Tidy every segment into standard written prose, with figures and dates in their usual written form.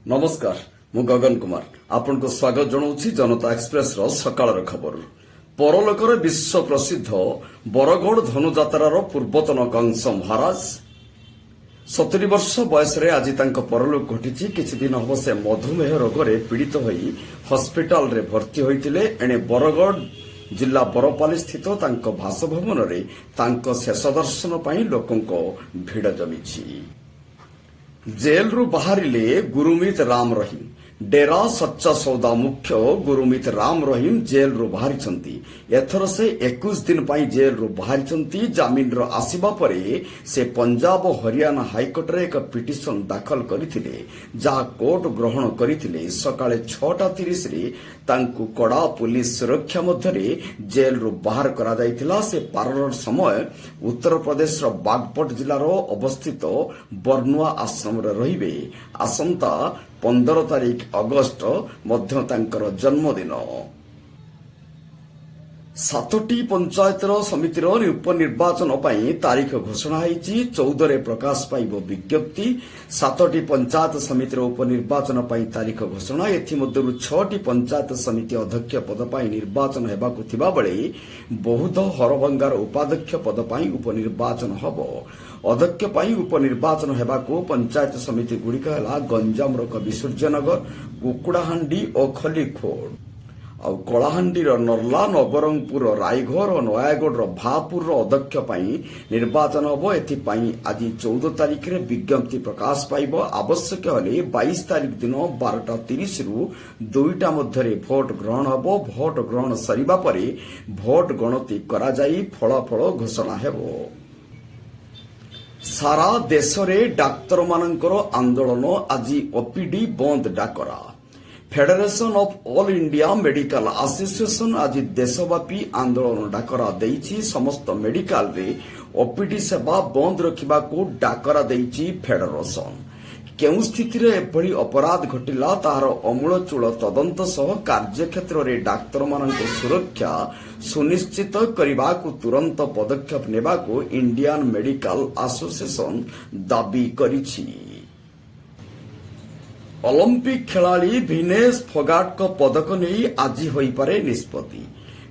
नमस्कार मु गगन कुमार आपण को स्वागत जनाऊँ जनता एक्सप्रेस सकाळ खबर। परलोकर विश्व प्रसिद्ध बरगढ़ धनुजात्रार पूर्वतन कंस महाराज 70 वर्ष बयस आज परलोक घटी। किछि दिन हम से मधुमेह रोग पीड़ित होई हॉस्पिटल रे भर्ती होइतिले। एणे बरगढ़ जिला बरपाली स्थित बासभवन में शेष दर्शन पर लोकों भिड़ जमी। जेल रु बाहरिले गुरुमीत राम रहीम। डेरा सच्चा सौदा मुख्य गुरुमीत राम रहीम जेल रु बाहरी। एथर से 21 दिन पर जेल रु बाहरी। जामिन रो आसिबा परे से पंजाब हरियाणा हाईकोर्ट रे एक पिटिशन दाखल करथिले, जहा कोर्ट ग्रहण करथिले। सकाळे 6:30 रे तांकु कड़ा पुलिस सुरक्षा मध्यरे जेल रु बाहर करा जायतिला। से पारर समय उत्तर प्रदेश रो बागपत जिल्ला रो अवस्थित बर्नुआ आश्रम रे रहिबे। आसंता 15 तारीख अगस्त मध्य तांकर जन्मदिन। 7टी पंचायत समितिर उपनिर्वाचन तारीख घोषणा होईची। 14 रे प्रकाश पाइब विज्ञप्ति। 7टी पंचायत समितिर उपनिर्वाचन तारीख घोषणा। एथिमध्यरु 6टी पंचायत समिति अध्यक्ष पद पर निर्वाचन हेबाकु थिबा बेले बहुध हरभंगार उपाध्यक्ष पद पर उपनिर्वाचन हबो। अध्यक्ष पर उपनिर्वाचन हेबाकु पंचायत समिति गुड़िक है गंजाम कवि सूर्यनगर, कुकुड़ाहांडी और खलीखोड़, आउ कलाहांडीर नर्ला, नवरंगपुर रायघर और नयागढ़ भापुर अध्यक्ष निर्वाचन हम। एथिपाई आज 14 तारीख रे विज्ञप्ति प्रकाश पाइब। आवश्यक हेले 22 तारीख दिन 12:30 रु 2टा मध्य भोट ग्रहण हम। भोट ग्रहण सरिबा परे भोट गणति करा जाई फलाफल घोषणा हेबो। सारा देश रे डाक्तर मानकर आंदोलन आज ओपीडी बंद डाकरा। Federation of all India medical association आज देशव्यापी आंदोलन डाकरा देइछि। समस्त मेडिकल रे ओपीडी सेवा बंद रखिबा को डाकरा देइछि फेडरेशन। केउ स्थिति रे एभली अपराध घटिला तार अमूलचूल तदंत सह कार्यक्षेत्र रे डाक्तर मानक सुरक्षा सुनिश्चित करबा को तुरंत पदक्षेप नेबा को इंडियन मेडिकल एसोसिएशन दाबी करिछि। ओलंपिक खिलाड़ी विनेश फोगाट को पदक नहीं आज होई पारे निष्पत्ति।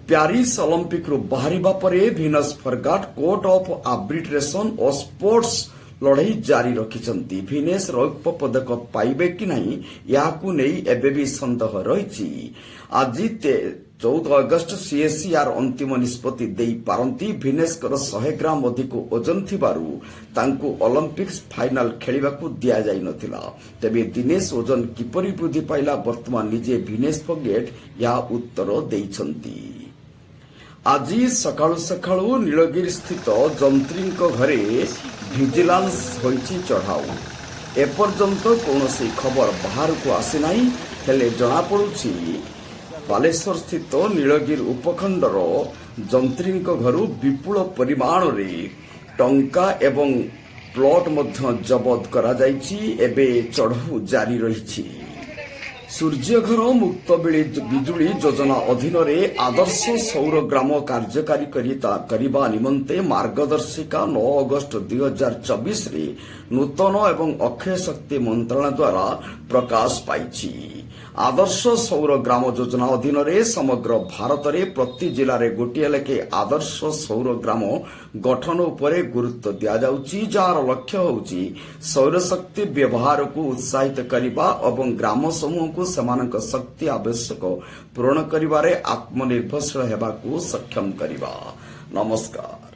पेरिस ओलंपिक रु बाहरिबा परे Vinesh Phogat court of arbitration और स्पोर्ट्स लड़ाई जारी रखिछंती। विनेश रौप्य पदक पाइबे कि नहीं याकू नहीं एबेबी संदेह रही। आज 14 अगस्त सीएससीआर अंतिम निष्पत्ति देई पारंती। विनेश 100 ग्राम अधिक ओजन थिबारु तांकु ओलंपिक्स फाइनल खेलिबाकू दिया जाई नथिला। तबे दिनेश ओजन किपरि वृद्धि पाइला वर्तमान निजे विनेश फोगेट या उत्तर देइछंती। आज सकाळु सकाळु नीलगिरी स्थित जंत्री घरे विजिलेंस होईची चढ़ाऊ। एपर्यंत कौनसी खबर बाहर को आसी नाही। हेले जना पड़ुछि बालेश्वर स्थित नीलगिरी उपखंडर जंत्री घरु विपुल परिमाण रे टंका एवं प्लॉट मध्य जबत करा जायछि। एबे चढ़ाऊ जारी रहिछि। सूर्यघर मुक्त बिजुली योजना अधीन रे आदर्श सौर ग्राम कार्यकारी करिबा निमंते मार्गदर्शिका 9 अगस्त 2024 रे नूतन एवं अक्षय शक्ति मंत्रालय द्वारा प्रकाश पाइछि। आदर्श सौर ग्राम योजना अधीन रे समग्र भारत रे प्रति जिला रे गोटिए लेके आदर्श सौर ग्राम गठन उपरे गुरुत्व दिया जाउछि, जार लक्ष्य होउछि सौर शक्ति व्यवहार को उत्साहित करिबा एवं ग्राम समूह को सेमानक शक्ति आवश्यक पूर्ण करिबारे आत्मनिर्भरशील हेबाकू सक्षम करिबा। नमस्कार।